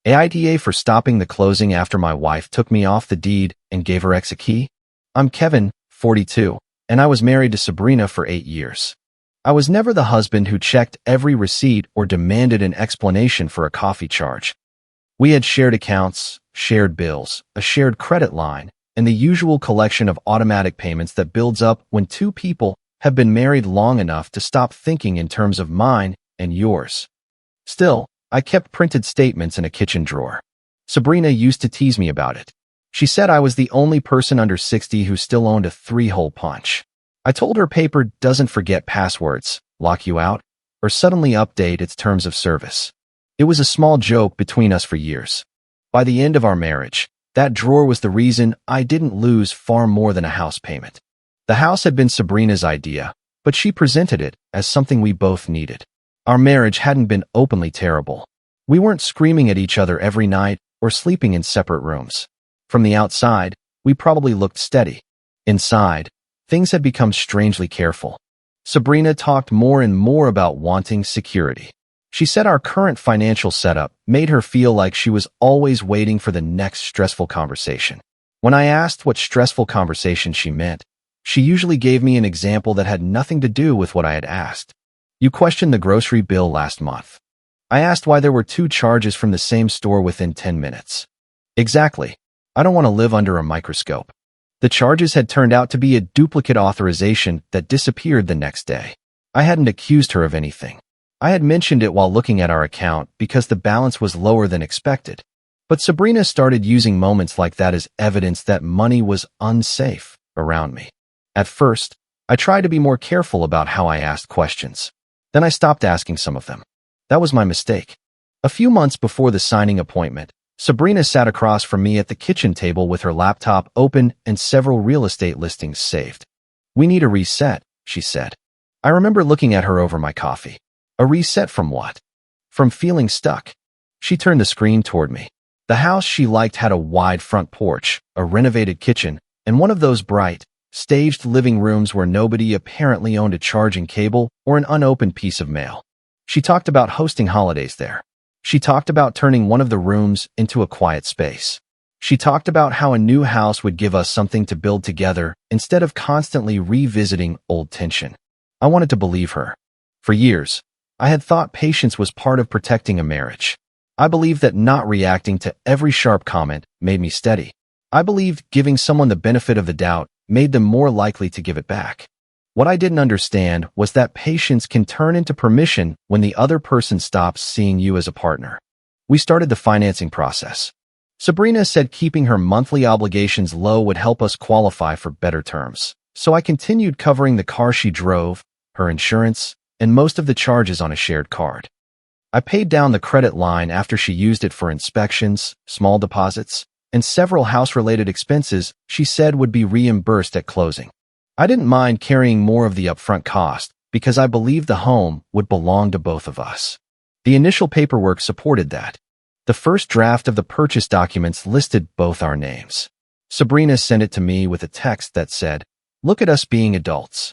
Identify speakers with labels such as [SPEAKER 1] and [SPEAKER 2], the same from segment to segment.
[SPEAKER 1] AITA for stopping the closing after my wife took me off the deed and gave her ex a key. I'm Kevin, 42, and I was married to Sabrina for 8 years. I was never the husband who checked every receipt or demanded an explanation for a coffee charge. We had shared accounts, shared bills, a shared credit line, and the usual collection of automatic payments that builds up when two people have been married long enough to stop thinking in terms of mine and yours. Still, I kept printed statements in a kitchen drawer. Sabrina used to tease me about it. She said I was the only person under 60 who still owned a 3-hole punch. I told her paper doesn't forget passwords, lock you out, or suddenly update its terms of service. It was a small joke between us for years. By the end of our marriage, that drawer was the reason I didn't lose far more than a house payment. The house had been Sabrina's idea, but she presented it as something we both needed. Our marriage hadn't been openly terrible. We weren't screaming at each other every night or sleeping in separate rooms. From the outside, we probably looked steady. Inside, things had become strangely careful. Sabrina talked more and more about wanting security. She said our current financial setup made her feel like she was always waiting for the next stressful conversation. When I asked what stressful conversation she meant, she usually gave me an example that had nothing to do with what I had asked. You questioned the grocery bill last month. I asked why there were 2 charges from the same store within 10 minutes. Exactly. I don't want to live under a microscope. The charges had turned out to be a duplicate authorization that disappeared the next day. I hadn't accused her of anything. I had mentioned it while looking at our account because the balance was lower than expected. But Sabrina started using moments like that as evidence that money was unsafe around me. At first, I tried to be more careful about how I asked questions. Then I stopped asking some of them. That was my mistake. A few months before the signing appointment, Sabrina sat across from me at the kitchen table with her laptop open and several real estate listings saved. "We need a reset," she said. I remember looking at her over my coffee. A reset from what? From feeling stuck. She turned the screen toward me. The house she liked had a wide front porch, a renovated kitchen, and one of those bright, staged living rooms where nobody apparently owned a charging cable or an unopened piece of mail. She talked about hosting holidays there. She talked about turning one of the rooms into a quiet space. She talked about how a new house would give us something to build together instead of constantly revisiting old tension. I wanted to believe her. For years, I had thought patience was part of protecting a marriage. I believed that not reacting to every sharp comment made me steady. I believed giving someone the benefit of the doubt made them more likely to give it back. What I didn't understand was that patience can turn into permission when the other person stops seeing you as a partner. We started the financing process. Sabrina said keeping her monthly obligations low would help us qualify for better terms. So I continued covering the car she drove, her insurance, and most of the charges on a shared card. I paid down the credit line after she used it for inspections, small deposits, and several house-related expenses she said would be reimbursed at closing. I didn't mind carrying more of the upfront cost because I believed the home would belong to both of us. The initial paperwork supported that. The first draft of the purchase documents listed both our names. Sabrina sent it to me with a text that said, "Look at us being adults."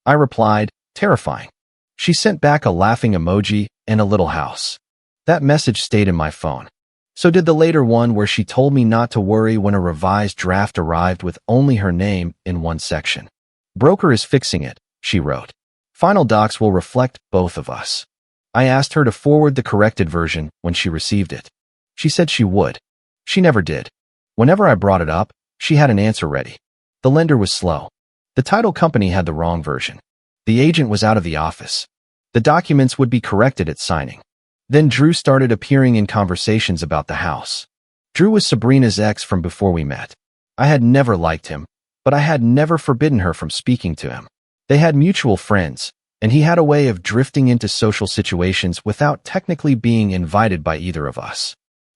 [SPEAKER 1] I replied, "Terrifying." She sent back a laughing emoji and a little house. That message stayed in my phone. So did the later one where she told me not to worry when a revised draft arrived with only her name in one section. "Broker is fixing it," she wrote. "Final docs will reflect both of us." I asked her to forward the corrected version when she received it. She said she would. She never did. Whenever I brought it up, she had an answer ready. The lender was slow. The title company had the wrong version. The agent was out of the office. The documents would be corrected at signing. Then Drew started appearing in conversations about the house. Drew was Sabrina's ex from before we met. I had never liked him, but I had never forbidden her from speaking to him. They had mutual friends, and he had a way of drifting into social situations without technically being invited by either of us.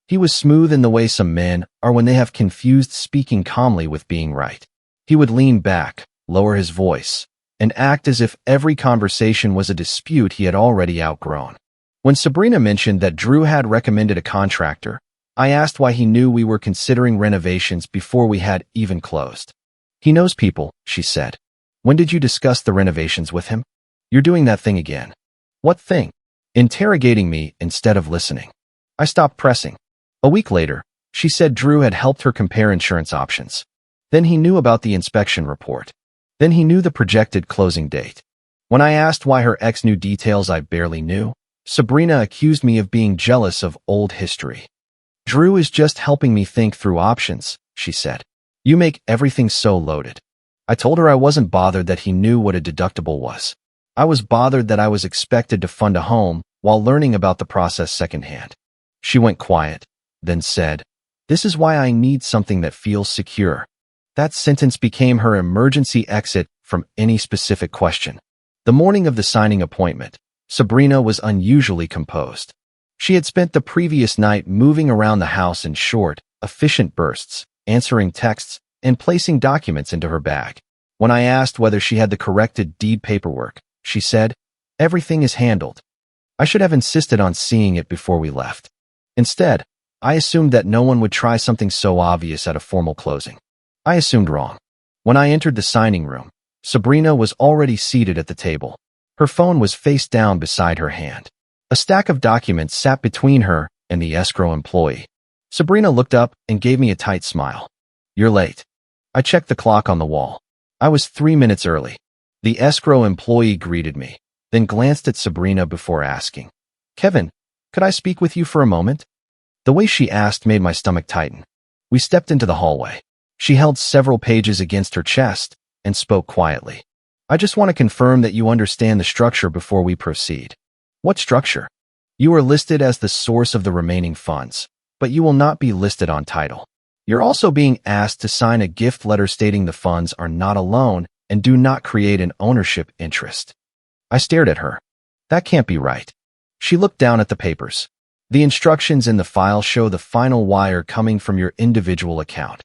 [SPEAKER 1] He was smooth in the way some men are when they have confused speaking calmly with being right. He would lean back, lower his voice, and act as if every conversation was a dispute he had already outgrown. When Sabrina mentioned that Drew had recommended a contractor, I asked why he knew we were considering renovations before we had even closed. "He knows people," she said. "When did you discuss the renovations with him?" "You're doing that thing again." "What thing?" Interrogating me instead of listening. I stopped pressing. A week later, she said Drew had helped her compare insurance options. Then he knew about the inspection report. Then he knew the projected closing date. When I asked why her ex knew details I barely knew, Sabrina accused me of being jealous of old history. Drew is just helping me think through options, she said. You make everything so loaded. I told her I wasn't bothered that he knew what a deductible was. I was bothered that I was expected to fund a home while learning about the process secondhand. She went quiet, then said, "This is why I need something that feels secure." That sentence became her emergency exit from any specific question. The morning of the signing appointment, Sabrina was unusually composed. She had spent the previous night moving around the house in short, efficient bursts, answering texts, and placing documents into her bag. When I asked whether she had the corrected deed paperwork, she said, "Everything is handled." I should have insisted on seeing it before we left. Instead, I assumed that no one would try something so obvious at a formal closing. I assumed wrong. When I entered the signing room, Sabrina was already seated at the table. Her phone was face down beside her hand. A stack of documents sat between her and the escrow employee. Sabrina looked up and gave me a tight smile. "You're late." I checked the clock on the wall. I was 3 minutes early. The escrow employee greeted me, then glanced at Sabrina before asking, "Kevin, could I speak with you for a moment?" The way she asked made my stomach tighten. We stepped into the hallway. She held several pages against her chest and spoke quietly. "I just want to confirm that you understand the structure before we proceed." "What structure?" "You are listed as the source of the remaining funds, but you will not be listed on title. You're also being asked to sign a gift letter stating the funds are not a loan and do not create an ownership interest." I stared at her. That can't be right. She looked down at the papers. "The instructions in the file show the final wire coming from your individual account.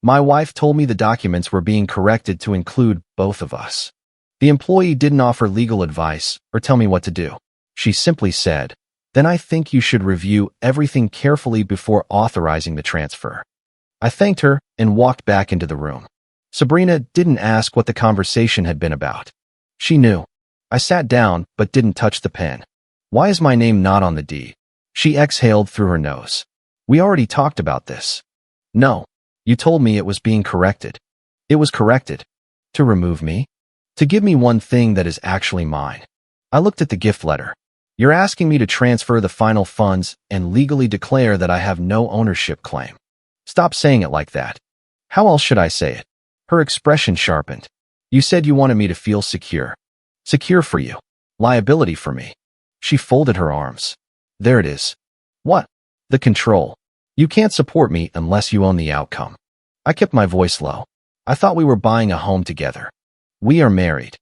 [SPEAKER 1] My wife told me the documents were being corrected to include both of us." The employee didn't offer legal advice or tell me what to do. She simply said, "Then I think you should review everything carefully before authorizing the transfer." I thanked her and walked back into the room. Sabrina didn't ask what the conversation had been about. She knew. I sat down but didn't touch the pen. "Why is my name not on the deed?" She exhaled through her nose. "We already talked about this." "No. You told me it was being corrected." "It was corrected. To remove me? To give me one thing that is actually mine." I looked at the gift letter. "You're asking me to transfer the final funds and legally declare that I have no ownership claim." "Stop saying it like that." "How else should I say it?" Her expression sharpened. "You said you wanted me to feel secure." "Secure for you. Liability for me." She folded her arms. "There it is." "What?" "The control. You can't support me unless you own the outcome." I kept my voice low. "I thought we were buying a home together." "We are married."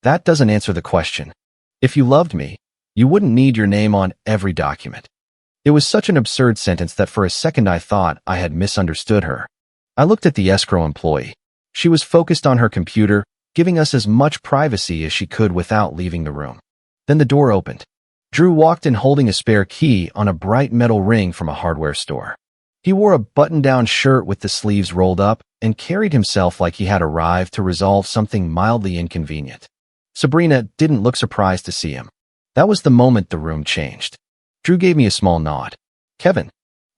[SPEAKER 1] "That doesn't answer the question. If you loved me, you wouldn't need your name on every document." It was such an absurd sentence that for a second I thought I had misunderstood her. I looked at the escrow employee. She was focused on her computer, giving us as much privacy as she could without leaving the room. Then the door opened. Drew walked in holding a spare key on a bright metal ring from a hardware store. He wore a button-down shirt with the sleeves rolled up and carried himself like he had arrived to resolve something mildly inconvenient. Sabrina didn't look surprised to see him. That was the moment the room changed. Drew gave me a small nod. "Kevin."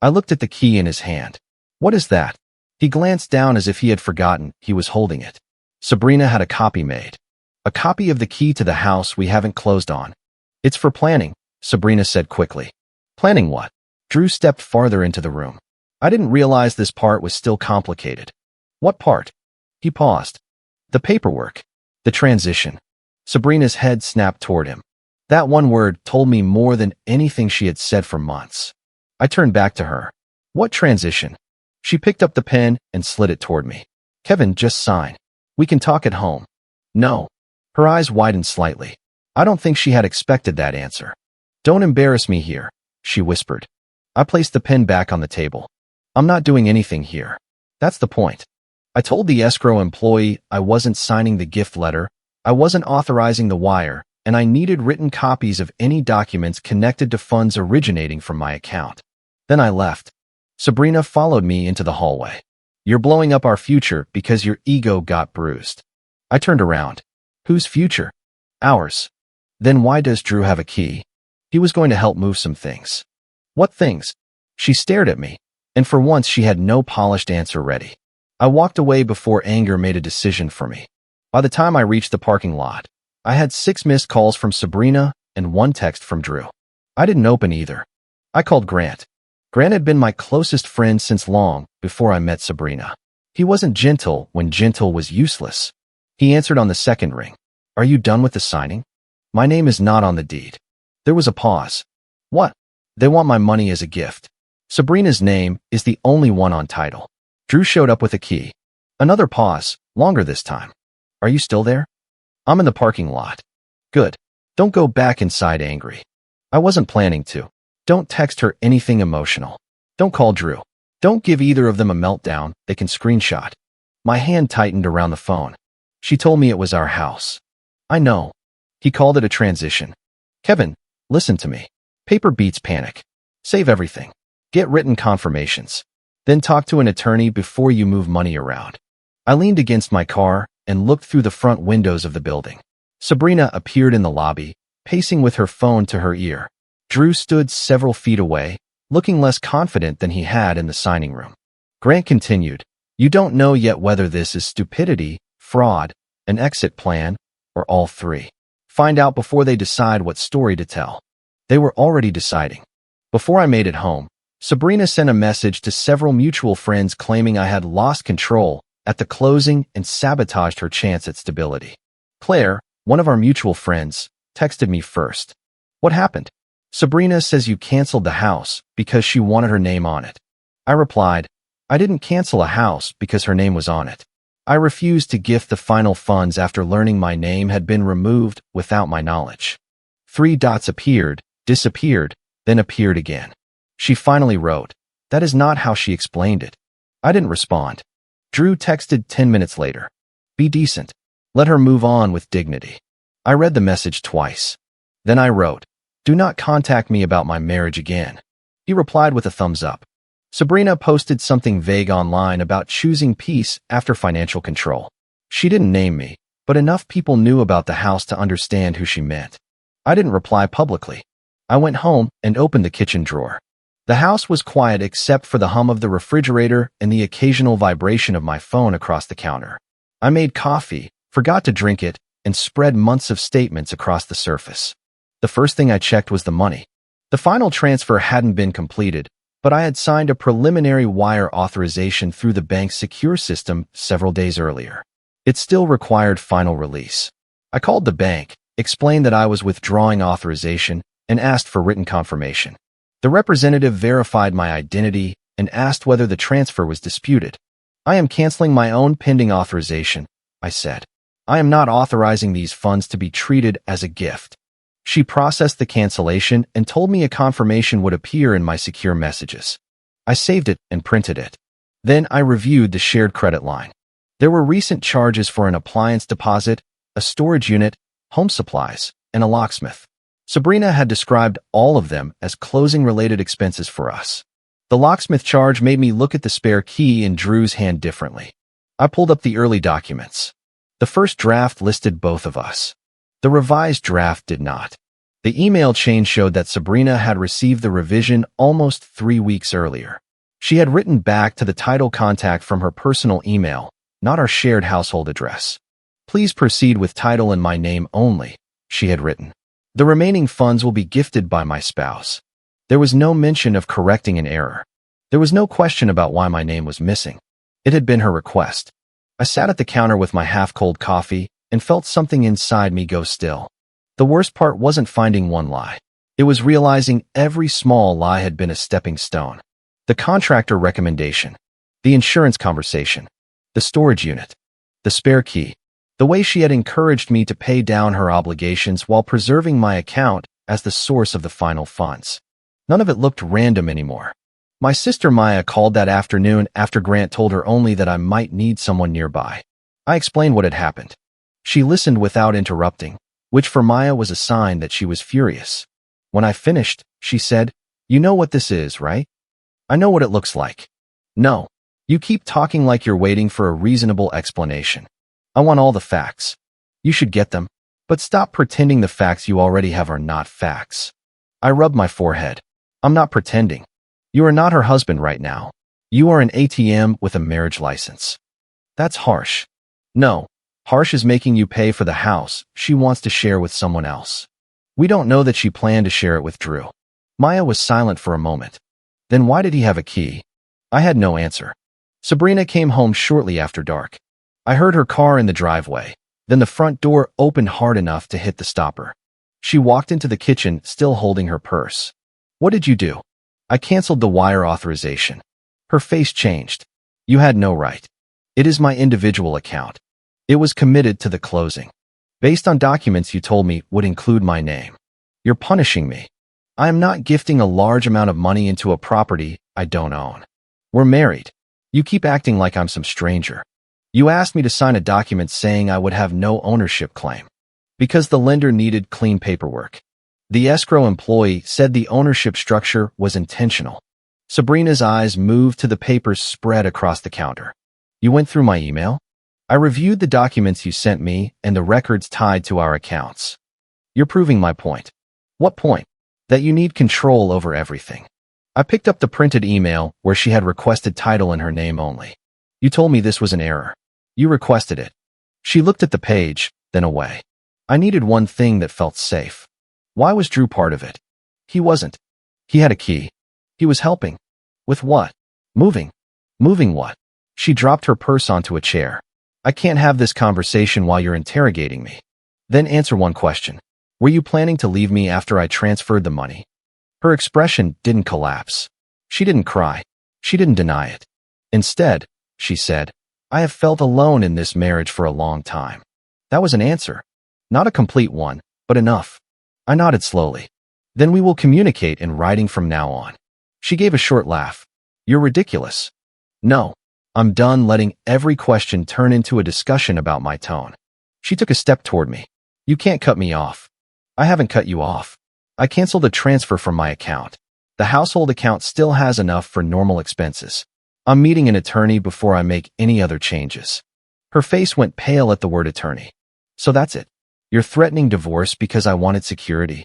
[SPEAKER 1] I looked at the key in his hand. "What is that?" He glanced down as if he had forgotten he was holding it. Sabrina had a copy made. "A copy of the key to the house we haven't closed on." "It's for planning," Sabrina said quickly. "Planning what?" Drew stepped farther into the room. I didn't realize this part was still complicated. "What part?" He paused. "The paperwork. The transition." Sabrina's head snapped toward him. That one word told me more than anything she had said for months. I turned back to her. "What transition?" She picked up the pen and slid it toward me. "Kevin, just sign. We can talk at home." "No." Her eyes widened slightly. I don't think she had expected that answer. "Don't embarrass me here," she whispered. I placed the pen back on the table. "I'm not doing anything here. That's the point." I told the escrow employee I wasn't signing the gift letter, I wasn't authorizing the wire, and I needed written copies of any documents connected to funds originating from my account. Then I left. Sabrina followed me into the hallway. "You're blowing up our future because your ego got bruised." I turned around. "Whose future?" "Ours." "Then why does Drew have a key?" "He was going to help move some things." "What things?" She stared at me, and for once she had no polished answer ready. I walked away before anger made a decision for me. By the time I reached the parking lot, I had 6 missed calls from Sabrina and 1 text from Drew. I didn't open either. I called Grant. Grant had been my closest friend since long before I met Sabrina. He wasn't gentle when gentle was useless. He answered on the second ring. Are you done with the signing? My name is not on the deed. There was a pause. What? They want my money as a gift. Sabrina's name is the only one on title. Drew showed up with a key. Another pause, longer this time. Are you still there? I'm in the parking lot. Good. Don't go back inside angry. I wasn't planning to. Don't text her anything emotional. Don't call Drew. Don't give either of them a meltdown they can screenshot. My hand tightened around the phone. She told me it was our house. I know. He called it a transition. Kevin, listen to me. Paper beats panic. Save everything. Get written confirmations. Then talk to an attorney before you move money around. I leaned against my car and looked through the front windows of the building. Sabrina appeared in the lobby, pacing with her phone to her ear. Drew stood several feet away, looking less confident than he had in the signing room. Grant continued, You don't know yet whether this is stupidity, fraud, an exit plan, or all three. Find out before they decide what story to tell. They were already deciding. Before I made it home, Sabrina sent a message to several mutual friends claiming I had lost control at the closing and sabotaged her chance at stability. Claire, one of our mutual friends, texted me first. What happened? Sabrina says you canceled the house because she wanted her name on it. I replied, I didn't cancel a house because her name was on it. I refused to gift the final funds after learning my name had been removed without my knowledge. 3 dots appeared, disappeared, then appeared again. She finally wrote. That is not how she explained it. I didn't respond. Drew texted 10 minutes later. Be decent. Let her move on with dignity. I read the message twice. Then I wrote, Do not contact me about my marriage again. He replied with a thumbs up. Sabrina posted something vague online about choosing peace after financial control. She didn't name me, but enough people knew about the house to understand who she meant. I didn't reply publicly. I went home and opened the kitchen drawer. The house was quiet except for the hum of the refrigerator and the occasional vibration of my phone across the counter. I made coffee, forgot to drink it, and spread months of statements across the surface. The first thing I checked was the money. The final transfer hadn't been completed, but I had signed a preliminary wire authorization through the bank's secure system several days earlier. It still required final release. I called the bank, explained that I was withdrawing authorization, and asked for written confirmation. The representative verified my identity and asked whether the transfer was disputed. I am canceling my own pending authorization, I said. I am not authorizing these funds to be treated as a gift. She processed the cancellation and told me a confirmation would appear in my secure messages. I saved it and printed it. Then I reviewed the shared credit line. There were recent charges for an appliance deposit, a storage unit, home supplies, and a locksmith. Sabrina had described all of them as closing-related expenses for us. The locksmith charge made me look at the spare key in Drew's hand differently. I pulled up the early documents. The first draft listed both of us. The revised draft did not. The email chain showed that Sabrina had received the revision almost 3 weeks earlier. She had written back to the title contact from her personal email, not our shared household address. Please proceed with title in my name only, she had written. The remaining funds will be gifted by my spouse. There was no mention of correcting an error. There was no question about why my name was missing. It had been her request. I sat at the counter with my half-cold coffee and felt something inside me go still. The worst part wasn't finding one lie. It was realizing every small lie had been a stepping stone. The contractor recommendation, the insurance conversation, the storage unit, the spare key, the way she had encouraged me to pay down her obligations while preserving my account as the source of the final funds. None of it looked random anymore. My sister Maya called that afternoon after Grant told her only that I might need someone nearby. I explained what had happened. She listened without interrupting, which for Maya was a sign that she was furious. When I finished, she said, You know what this is, right? I know what it looks like. No. You keep talking like you're waiting for a reasonable explanation. I want all the facts. You should get them, but stop pretending the facts you already have are not facts. I rubbed my forehead. I'm not pretending. You are not her husband right now. You are an ATM with a marriage license. That's harsh. No, harsh is making you pay for the house she wants to share with someone else. We don't know that she planned to share it with Drew. Maya was silent for a moment. Then why did he have a key? I had no answer. Sabrina came home shortly after dark. I heard her car in the driveway. Then the front door opened hard enough to hit the stopper. She walked into the kitchen, still holding her purse. What did you do? I canceled the wire authorization. Her face changed. You had no right. It is my individual account. It was committed to the closing. Based on documents you told me would include my name. You're punishing me. I am not gifting a large amount of money into a property I don't own. We're married. You keep acting like I'm some stranger. You asked me to sign a document saying I would have no ownership claim. Because the lender needed clean paperwork. The escrow employee said the ownership structure was intentional. Sabrina's eyes moved to the papers spread across the counter. You went through my email? I reviewed the documents you sent me and the records tied to our accounts. You're proving my point. What point? That you need control over everything. I picked up the printed email where she had requested title in her name only. You told me this was an error. You requested it. She looked at the page, then away. I needed one thing that felt safe. Why was Drew part of it? He wasn't. He had a key. He was helping. With what? Moving. Moving what? She dropped her purse onto a chair. I can't have this conversation while you're interrogating me. Then answer one question. Were you planning to leave me after I transferred the money? Her expression didn't collapse. She didn't cry. She didn't deny it. Instead, she said, I have felt alone in this marriage for a long time. That was an answer. Not a complete one, but enough. I nodded slowly. Then we will communicate in writing from now on. She gave a short laugh. You're ridiculous. No. I'm done letting every question turn into a discussion about my tone. She took a step toward me. You can't cut me off. I haven't cut you off. I canceled the transfer from my account. The household account still has enough for normal expenses. I'm meeting an attorney before I make any other changes. Her face went pale at the word attorney. So that's it. You're threatening divorce because I wanted security.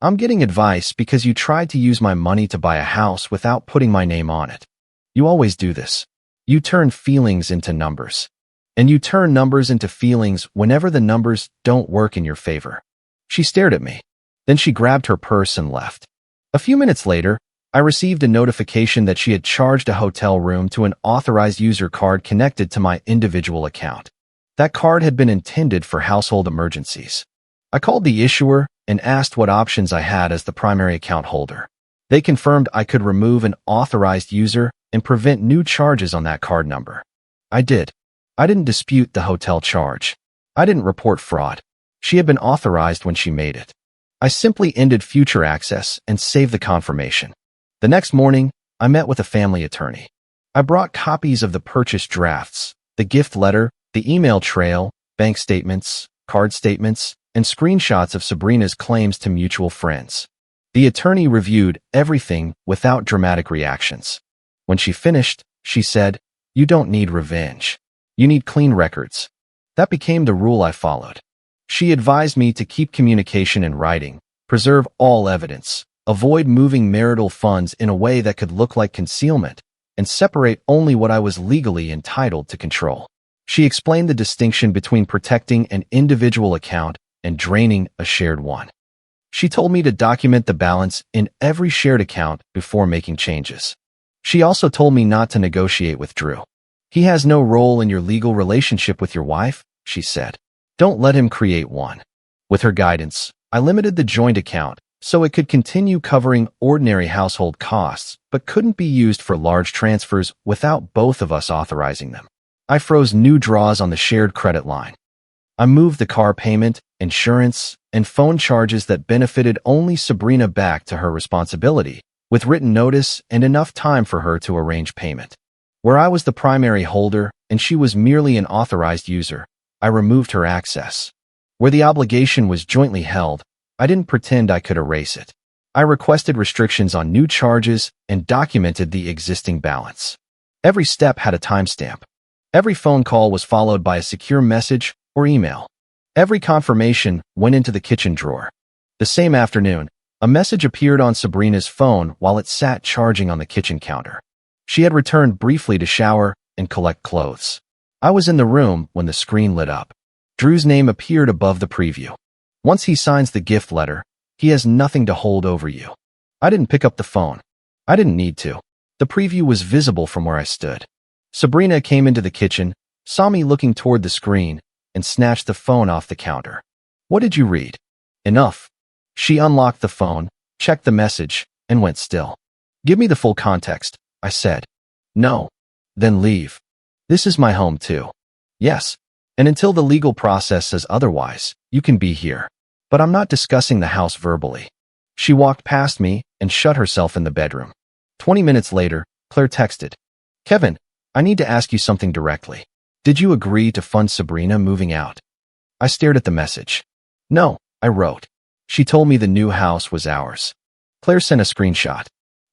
[SPEAKER 1] I'm getting advice because you tried to use my money to buy a house without putting my name on it. You always do this. You turn feelings into numbers. And you turn numbers into feelings whenever the numbers don't work in your favor. She stared at me. Then she grabbed her purse and left. A few minutes later, I received a notification that she had charged a hotel room to an authorized user card connected to my individual account. That card had been intended for household emergencies. I called the issuer and asked what options I had as the primary account holder. They confirmed I could remove an authorized user and prevent new charges on that card number. I did. I didn't dispute the hotel charge. I didn't report fraud. She had been authorized when she made it. I simply ended future access and saved the confirmation. The next morning, I met with a family attorney. I brought copies of the purchase drafts, the gift letter, the email trail, bank statements, card statements, and screenshots of Sabrina's claims to mutual friends. The attorney reviewed everything without dramatic reactions. When she finished, she said, "You don't need revenge. You need clean records." That became the rule I followed. She advised me to keep communication in writing, preserve all evidence, avoid moving marital funds in a way that could look like concealment, and separate only what I was legally entitled to control. She explained the distinction between protecting an individual account and draining a shared one. She told me to document the balance in every shared account before making changes. She also told me not to negotiate with Drew. He has no role in your legal relationship with your wife, she said. Don't let him create one. With her guidance, I limited the joint account so it could continue covering ordinary household costs, but couldn't be used for large transfers without both of us authorizing them. I froze new draws on the shared credit line. I moved the car payment, insurance, and phone charges that benefited only Sabrina back to her responsibility, with written notice and enough time for her to arrange payment. Where I was the primary holder and she was merely an authorized user, I removed her access. Where the obligation was jointly held, I didn't pretend I could erase it. I requested restrictions on new charges and documented the existing balance. Every step had a timestamp. Every phone call was followed by a secure message or email. Every confirmation went into the kitchen drawer. The same afternoon, A message appeared on Sabrina's phone while it sat charging on the kitchen counter. She had returned briefly to shower and collect clothes. I was in the room when the screen lit up. Drew's name appeared above the preview. Once he signs the gift letter, he has nothing to hold over you. I didn't pick up the phone. I didn't need to. The preview was visible from where I stood. Sabrina came into the kitchen, saw me looking toward the screen, and snatched the phone off the counter. What did you read? Enough. She unlocked the phone, checked the message, and went still. Give me the full context, I said. No. Then leave. This is my home too. Yes. And until the legal process says otherwise, you can be here. But I'm not discussing the house verbally. She walked past me and shut herself in the bedroom. 20 minutes later, Claire texted, Kevin, I need to ask you something directly. Did you agree to fund Sabrina moving out? I stared at the message. No, I wrote. She told me the new house was ours. Claire sent a screenshot.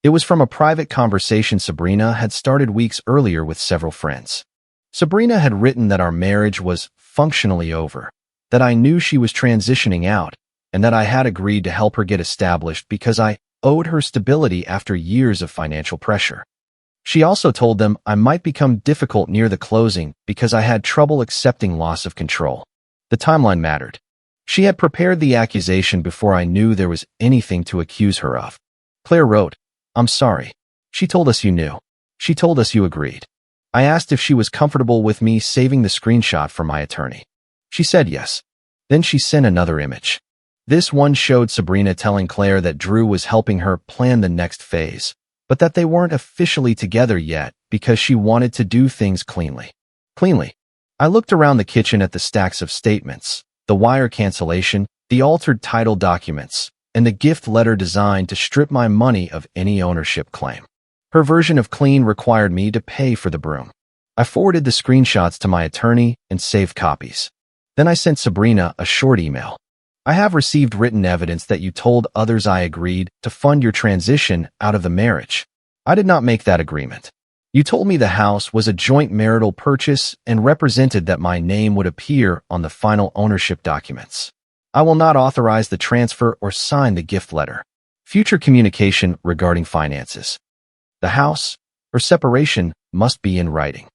[SPEAKER 1] It was from a private conversation Sabrina had started weeks earlier with several friends. Sabrina had written that our marriage was functionally over, that I knew she was transitioning out, and that I had agreed to help her get established because I owed her stability after years of financial pressure. She also told them I might become difficult near the closing because I had trouble accepting loss of control. The timeline mattered. She had prepared the accusation before I knew there was anything to accuse her of. Claire wrote, I'm sorry. She told us you knew. She told us you agreed. I asked if she was comfortable with me saving the screenshot for my attorney. She said yes. Then she sent another image. This one showed Sabrina telling Claire that Drew was helping her plan the next phase, but that they weren't officially together yet because she wanted to do things cleanly. I looked around the kitchen at the stacks of statements, the wire cancellation, the altered title documents, and the gift letter designed to strip my money of any ownership claim. Her version of clean required me to pay for the broom. I forwarded the screenshots to my attorney and saved copies. Then I sent Sabrina a short email. I have received written evidence that you told others I agreed to fund your transition out of the marriage. I did not make that agreement. You told me the house was a joint marital purchase and represented that my name would appear on the final ownership documents. I will not authorize the transfer or sign the gift letter. Future communication regarding finances. The house or separation must be in writing.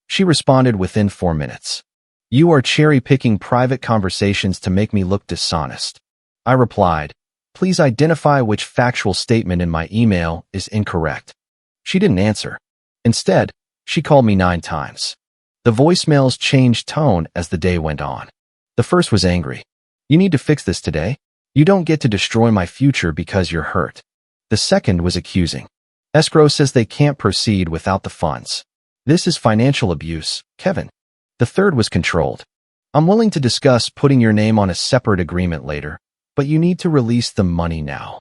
[SPEAKER 1] She responded within 4 minutes. You are cherry-picking private conversations to make me look dishonest. I replied, please identify which factual statement in my email is incorrect. She didn't answer. Instead, she called me 9 times. The voicemails changed tone as the day went on. The first was angry. You need to fix this today. You don't get to destroy my future because you're hurt. The second was accusing. Escrow says they can't proceed without the funds. This is financial abuse, Kevin. The third was controlled. I'm willing to discuss putting your name on a separate agreement later, but you need to release the money now.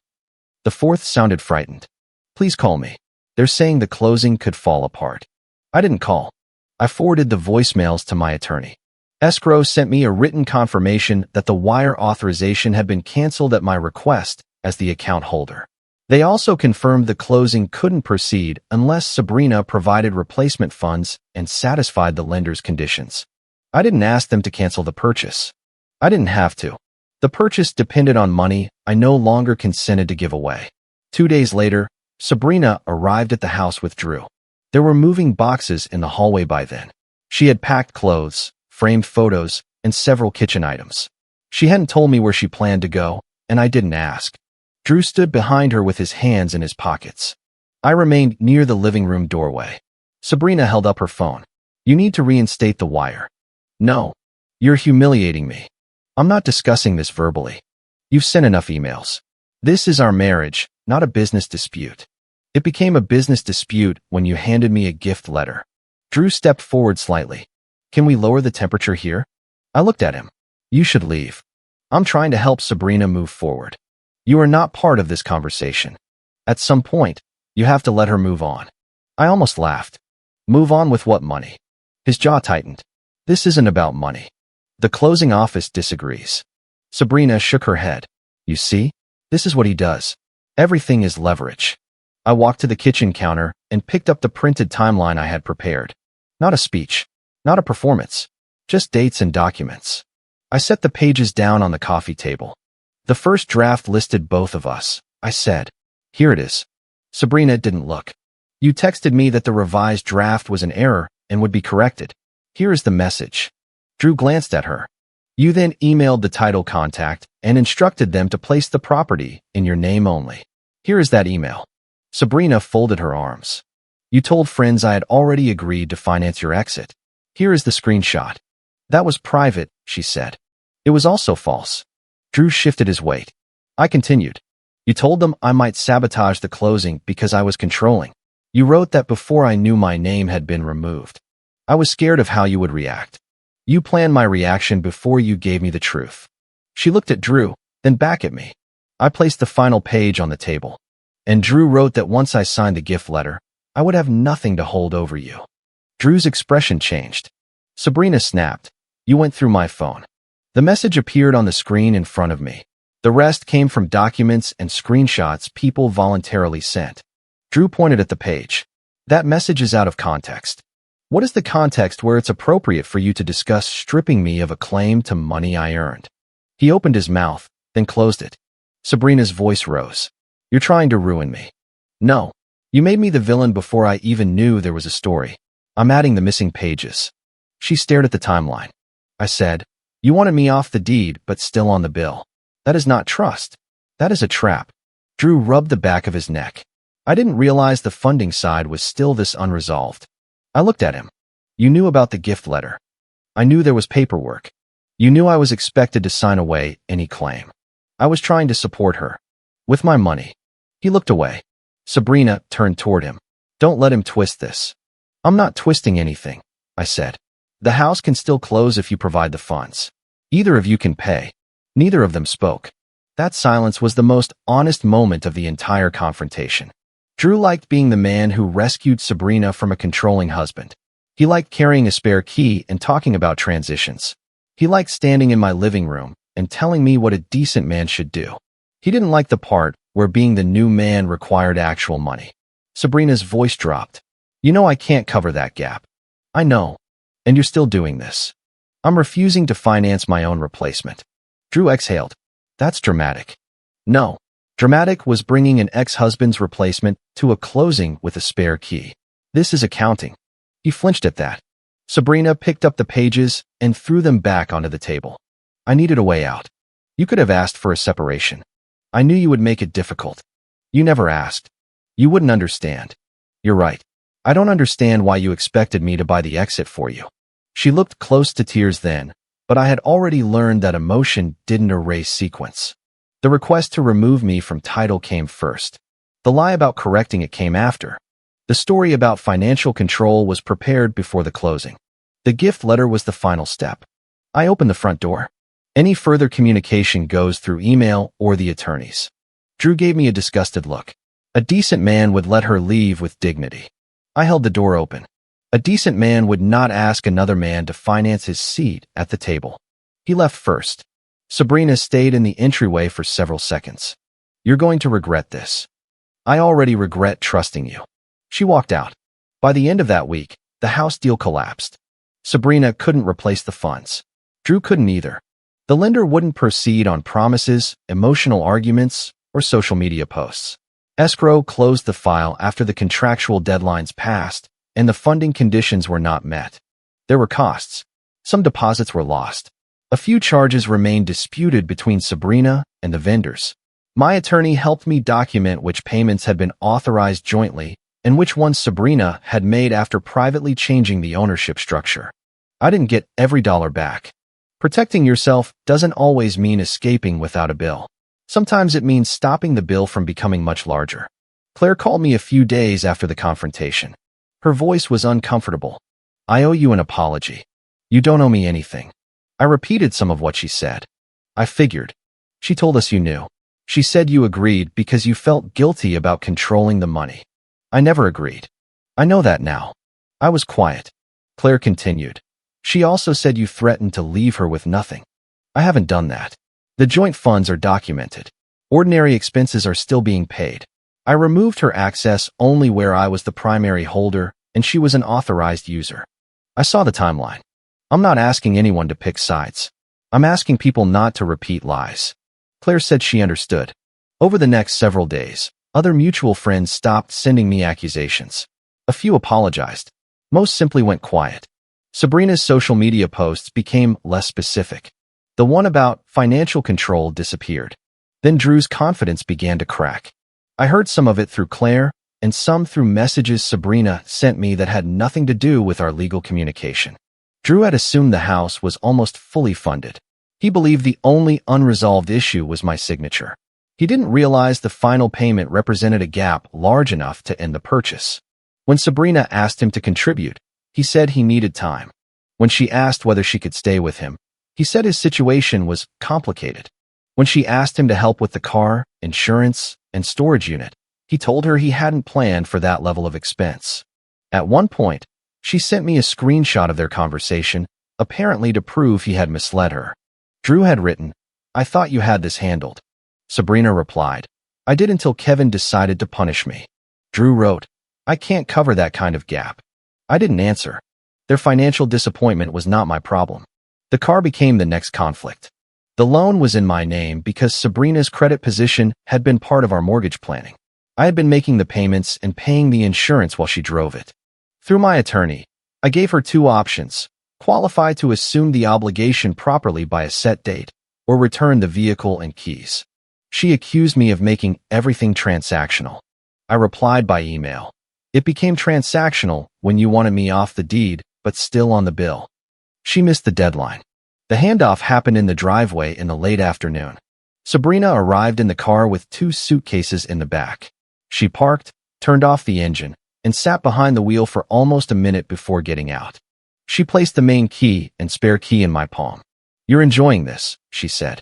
[SPEAKER 1] The fourth sounded frightened. Please call me. They're saying the closing could fall apart. I didn't call. I forwarded the voicemails to my attorney. Escrow sent me a written confirmation that the wire authorization had been canceled at my request as the account holder. They also confirmed the closing couldn't proceed unless Sabrina provided replacement funds and satisfied the lender's conditions. I didn't ask them to cancel the purchase. I didn't have to. The purchase depended on money I no longer consented to give away. 2 days later, Sabrina arrived at the house with Drew. There were moving boxes in the hallway by then. She had packed clothes, framed photos, and several kitchen items. She hadn't told me where she planned to go, and I didn't ask. Drew stood behind her with his hands in his pockets. I remained near the living room doorway. Sabrina held up her phone. You need to reinstate the wire. No. You're humiliating me. I'm not discussing this verbally. You've sent enough emails. This is our marriage, not a business dispute. It became a business dispute when you handed me a gift letter. Drew stepped forward slightly. Can we lower the temperature here? I looked at him. You should leave. I'm trying to help Sabrina move forward. You are not part of this conversation. At some point, you have to let her move on. I almost laughed. Move on with what money? His jaw tightened. This isn't about money. The closing office disagrees. Sabrina shook her head. You see? This is what he does. Everything is leverage. I walked to the kitchen counter and picked up the printed timeline I had prepared. Not a speech. Not a performance. Just dates and documents. I set the pages down on the coffee table. The first draft listed both of us. I said, "Here it is." Sabrina didn't look. "You texted me that the revised draft was an error and would be corrected. Here is the message." Drew glanced at her. "You then emailed the title contact and instructed them to place the property in your name only. Here is that email." Sabrina folded her arms. "You told friends I had already agreed to finance your exit. Here is the screenshot." "That was private," she said. "It was also false." Drew shifted his weight. I continued. "You told them I might sabotage the closing because I was controlling. You wrote that before I knew my name had been removed. I was scared of how you would react. You planned my reaction before you gave me the truth." She looked at Drew, then back at me. I placed the final page on the table. "And Drew wrote that once I signed the gift letter, I would have nothing to hold over you." Drew's expression changed. Sabrina snapped. "You went through my phone." The message appeared on the screen in front of me. The rest came from documents and screenshots people voluntarily sent. Drew pointed at the page. "That message is out of context. What is the context where it's appropriate for you to discuss stripping me of a claim to money I earned?" He opened his mouth, then closed it. Sabrina's voice rose. "You're trying to ruin me." "No. You made me the villain before I even knew there was a story. I'm adding the missing pages." She stared at the timeline. I said, "You wanted me off the deed, but still on the bill. That is not trust. That is a trap." Drew rubbed the back of his neck. I didn't realize the funding side was still this unresolved. I looked at him. "You knew about the gift letter. I knew there was paperwork. You knew I was expected to sign away any claim. I was trying to support her. With my money." He looked away. Sabrina turned toward him. "Don't let him twist this." "I'm not twisting anything," I said. "The house can still close if you provide the funds. Either of you can pay." Neither of them spoke. That silence was the most honest moment of the entire confrontation. Drew liked being the man who rescued Sabrina from a controlling husband. He liked carrying a spare key and talking about transitions. He liked standing in my living room and telling me what a decent man should do. He didn't like the part where being the new man required actual money. Sabrina's voice dropped. "You know I can't cover that gap." "I know. And you're still doing this." "I'm refusing to finance my own replacement." Drew exhaled. "That's dramatic." "No. Dramatic was bringing an ex-husband's replacement to a closing with a spare key. This is accounting." He flinched at that. Sabrina picked up the pages and threw them back onto the table. "I needed a way out. You could have asked for a separation. I knew you would make it difficult. You never asked. You wouldn't understand." "You're right. I don't understand why you expected me to buy the exit for you." She looked close to tears then, but I had already learned that emotion didn't erase sequence. The request to remove me from title came first. The lie about correcting it came after. The story about financial control was prepared before the closing. The gift letter was the final step. I opened the front door. Any further communication goes through email or the attorneys. Drew gave me a disgusted look. A decent man would let her leave with dignity. I held the door open. A decent man would not ask another man to finance his seat at the table. He left first. Sabrina stayed in the entryway for several seconds. "You're going to regret this." "I already regret trusting you." She walked out. By the end of that week, the house deal collapsed. Sabrina couldn't replace the funds. Drew couldn't either. The lender wouldn't proceed on promises, emotional arguments, or social media posts. Escrow closed the file after the contractual deadlines passed and the funding conditions were not met. There were costs. Some deposits were lost. A few charges remained disputed between Sabrina and the vendors. My attorney helped me document which payments had been authorized jointly and which ones Sabrina had made after privately changing the ownership structure. I didn't get every dollar back. Protecting yourself doesn't always mean escaping without a bill. Sometimes it means stopping the bill from becoming much larger. Claire called me a few days after the confrontation. Her voice was uncomfortable. "I owe you an apology. You don't owe me anything." I repeated some of what she said. "I figured. She told us you knew. She said you agreed because you felt guilty about controlling the money." "I never agreed. I know that now." I was quiet. Claire continued. "She also said you threatened to leave her with nothing." "I haven't done that. The joint funds are documented. Ordinary expenses are still being paid. I removed her access only where I was the primary holder and she was an authorized user." I saw the timeline. I'm not asking anyone to pick sides. I'm asking people not to repeat lies. Claire said she understood. Over the next several days, other mutual friends stopped sending me accusations. A few apologized. Most simply went quiet. Sabrina's social media posts became less specific. The one about financial control disappeared. Then Drew's confidence began to crack. I heard some of it through Claire, and some through messages Sabrina sent me that had nothing to do with our legal communication. Drew had assumed the house was almost fully funded. He believed the only unresolved issue was my signature. He didn't realize the final payment represented a gap large enough to end the purchase. When Sabrina asked him to contribute, he said he needed time. When she asked whether she could stay with him, he said his situation was complicated. When she asked him to help with the car, insurance, and storage unit, he told her he hadn't planned for that level of expense. At one point, she sent me a screenshot of their conversation, apparently to prove he had misled her. Drew had written, "I thought you had this handled." Sabrina replied, "I did until Kevin decided to punish me." Drew wrote, "I can't cover that kind of gap." I didn't answer. Their financial disappointment was not my problem. The car became the next conflict. The loan was in my name because Sabrina's credit position had been part of our mortgage planning. I had been making the payments and paying the insurance while she drove it. Through my attorney, I gave her two options: qualify to assume the obligation properly by a set date, or return the vehicle and keys. She accused me of making everything transactional. I replied by email, "It became transactional when you wanted me off the deed, but still on the bill." She missed the deadline. The handoff happened in the driveway in the late afternoon. Sabrina arrived in the car with 2 suitcases in the back. She parked, turned off the engine, and sat behind the wheel for almost a minute before getting out. She placed the main key and spare key in my palm. "You're enjoying this," she said.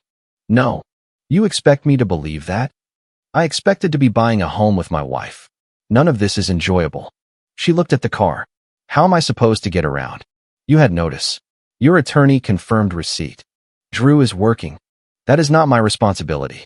[SPEAKER 1] "No. You expect me to believe that?" I expected to be buying a home with my wife. None of this is enjoyable. She looked at the car. "How am I supposed to get around?" "You had notice. Your attorney confirmed receipt. Drew is working. That is not my responsibility."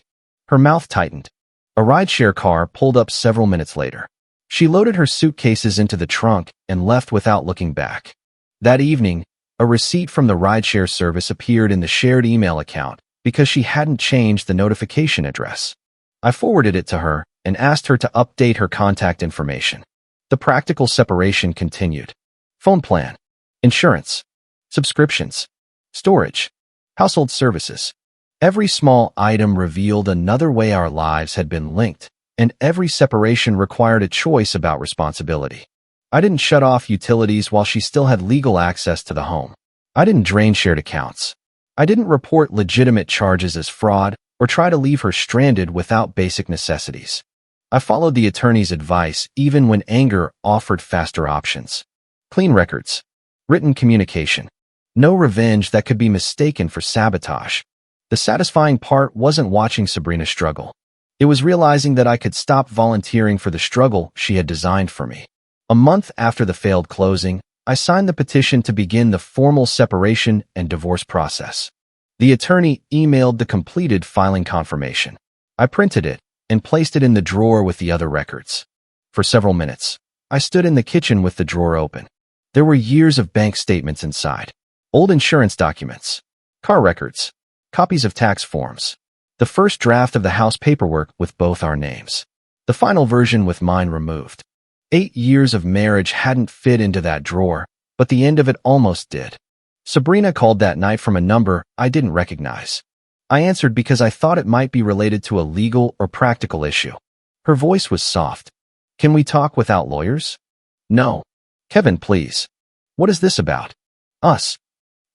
[SPEAKER 1] Her mouth tightened. A rideshare car pulled up several minutes later. She loaded her suitcases into the trunk and left without looking back. That evening, a receipt from the rideshare service appeared in the shared email account because she hadn't changed the notification address. I forwarded it to her and asked her to update her contact information. The practical separation continued. Phone plan, insurance, subscriptions, storage, household services. Every small item revealed another way our lives had been linked, and every separation required a choice about responsibility. I didn't shut off utilities while she still had legal access to the home. I didn't drain shared accounts. I didn't report legitimate charges as fraud or try to leave her stranded without basic necessities. I followed the attorney's advice even when anger offered faster options. Clean records, written communication, no revenge that could be mistaken for sabotage. The satisfying part wasn't watching Sabrina struggle. It was realizing that I could stop volunteering for the struggle she had designed for me. A month after the failed closing, I signed the petition to begin the formal separation and divorce process. The attorney emailed the completed filing confirmation. I printed it and placed it in the drawer with the other records. For several minutes, I stood in the kitchen with the drawer open. There were years of bank statements inside, old insurance documents, car records, copies of tax forms, the first draft of the house paperwork with both our names, the final version with mine removed. 8 years of marriage hadn't fit into that drawer, but the end of it almost did. Sabrina called that night from a number I didn't recognize. I answered because I thought it might be related to a legal or practical issue. Her voice was soft. "Can we talk without lawyers?" "No. Kevin, please. What is this about?" "Us.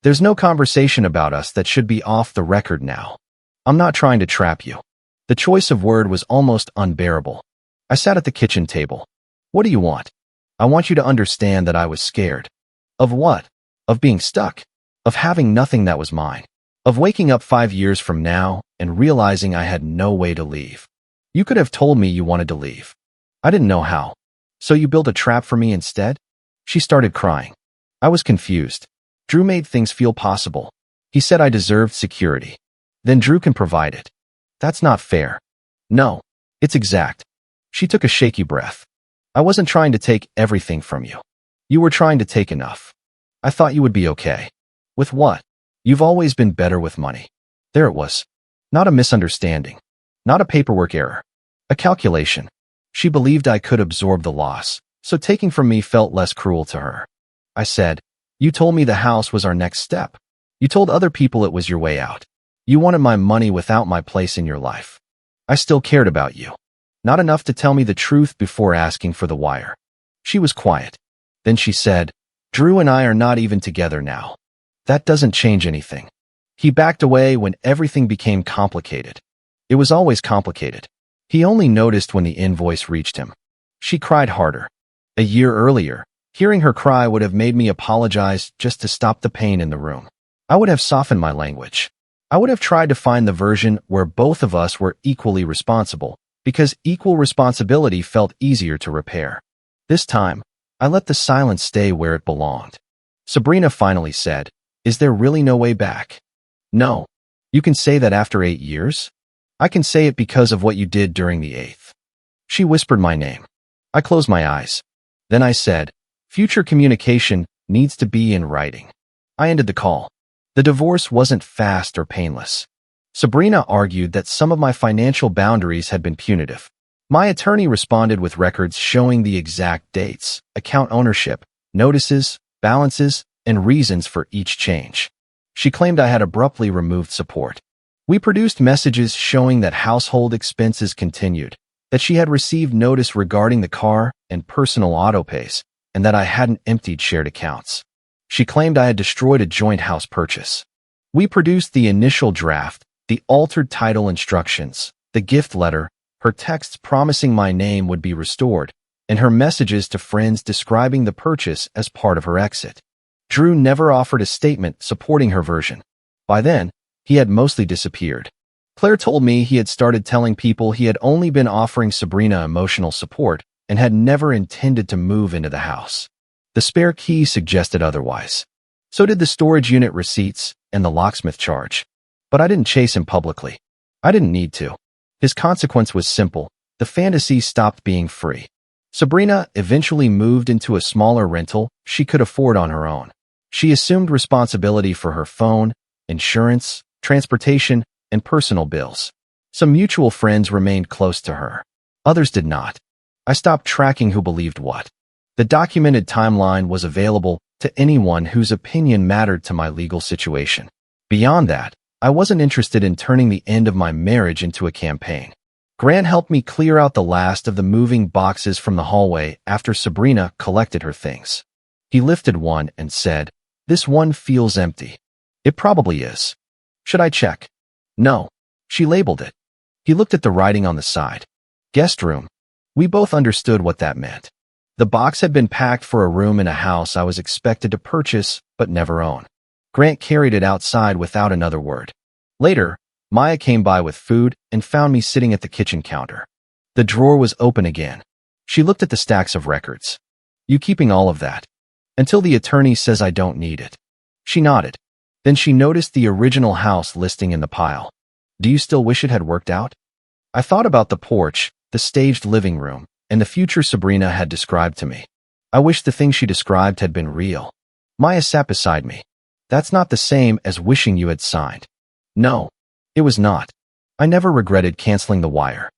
[SPEAKER 1] There's no conversation about us that should be off the record now. I'm not trying to trap you." The choice of word was almost unbearable. I sat at the kitchen table. "What do you want?" "I want you to understand that I was scared." "Of what?" "Of being stuck. Of having nothing that was mine. Of waking up 5 years from now and realizing I had no way to leave. You could have told me you wanted to leave. I didn't know how. So you built a trap for me instead?" She started crying. I was confused. Drew made things feel possible. He said I deserved security. Then Drew can provide it. That's not fair. No, it's exact. She took a shaky breath. I wasn't trying to take everything from you. You were trying to take enough. I thought you would be okay. With what? You've always been better with money. There it was. Not a misunderstanding. Not a paperwork error. A calculation. She believed I could absorb the loss, so taking from me felt less cruel to her. I said, "You told me the house was our next step. You told other people it was your way out. You wanted my money without my place in your life. I still cared about you. Not enough to tell me the truth before asking for the wire." She was quiet. Then she said, "Drew and I are not even together now. That doesn't change anything." He backed away when everything became complicated. It was always complicated. He only noticed when the invoice reached him. She cried harder. A year earlier, hearing her cry would have made me apologize just to stop the pain in the room. I would have softened my language. I would have tried to find the version where both of us were equally responsible, because equal responsibility felt easier to repair. This time, I let the silence stay where it belonged. Sabrina finally said, "Is there really no way back?" "No. You can say that after 8 years? I can say it because of what you did during the 8th. She whispered my name. I closed my eyes. Then I said, "Future communication needs to be in writing." I ended the call. The divorce wasn't fast or painless. Sabrina argued that some of my financial boundaries had been punitive. My attorney responded with records showing the exact dates, account ownership, notices, balances, and reasons for each change. She claimed I had abruptly removed support. We produced messages showing that household expenses continued, that she had received notice regarding the car and personal autopays, and that I hadn't emptied shared accounts. She claimed I had destroyed a joint house purchase. We produced the initial draft, the altered title instructions, the gift letter, her texts promising my name would be restored, and her messages to friends describing the purchase as part of her exit. Drew never offered a statement supporting her version. By then, he had mostly disappeared. Claire told me he had started telling people he had only been offering Sabrina emotional support and had never intended to move into the house. The spare key suggested otherwise. So did the storage unit receipts and the locksmith charge. But I didn't chase him publicly. I didn't need to. His consequence was simple. The fantasy stopped being free. Sabrina eventually moved into a smaller rental she could afford on her own. She assumed responsibility for her phone, insurance, transportation, and personal bills. Some mutual friends remained close to her. Others did not. I stopped tracking who believed what. The documented timeline was available to anyone whose opinion mattered to my legal situation. Beyond that, I wasn't interested in turning the end of my marriage into a campaign. Grant helped me clear out the last of the moving boxes from the hallway after Sabrina collected her things. He lifted one and said, "This one feels empty." "It probably is. Should I check?" "No." She labeled it. He looked at the writing on the side. "Guest room." We both understood what that meant. The box had been packed for a room in a house I was expected to purchase but never own. Grant carried it outside without another word. Later, Maya came by with food and found me sitting at the kitchen counter. The drawer was open again. She looked at the stacks of records. "You keeping all of that?" "Until the attorney says I don't need it." She nodded. Then she noticed the original house listing in the pile. "Do you still wish it had worked out?" I thought about the porch, the staged living room, and the future Sabrina had described to me. I wish the thing she described had been real. Maya sat beside me. "That's not the same as wishing you had signed." "No, it was not." I never regretted canceling the wire.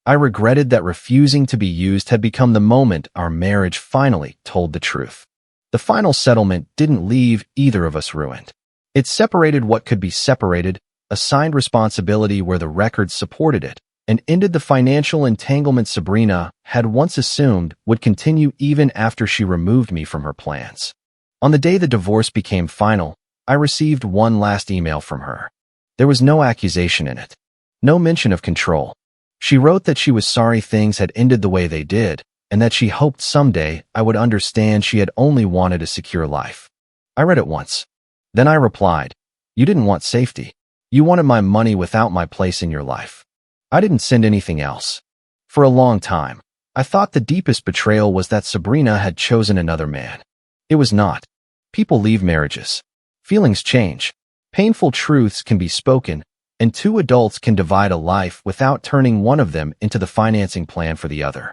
[SPEAKER 1] I regretted that refusing to be used had become the moment our marriage finally told the truth. The final settlement didn't leave either of us ruined. It separated what could be separated, assigned responsibility where the records supported it, and ended the financial entanglement Sabrina had once assumed would continue even after she removed me from her plans. On the day the divorce became final, I received one last email from her. There was no accusation in it. No mention of control. She wrote that she was sorry things had ended the way they did, and that she hoped someday I would understand she had only wanted a secure life. I read it once. Then I replied, "You didn't want safety. You wanted my money without my place in your life." I didn't send anything else. For a long time, I thought the deepest betrayal was that Sabrina had chosen another man. It was not. People leave marriages. Feelings change. Painful truths can be spoken, and two adults can divide a life without turning one of them into the financing plan for the other.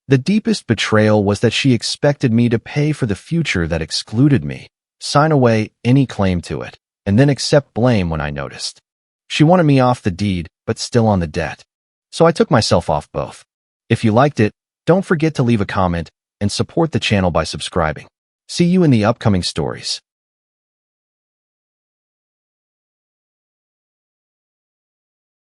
[SPEAKER 1] The deepest betrayal was that she expected me to pay for the future that excluded me, sign away any claim to it, and then accept blame when I noticed. She wanted me off the deed, but still on the debt. So I took myself off both. If you liked it, don't forget to leave a comment and support the channel by subscribing. See you in the upcoming stories.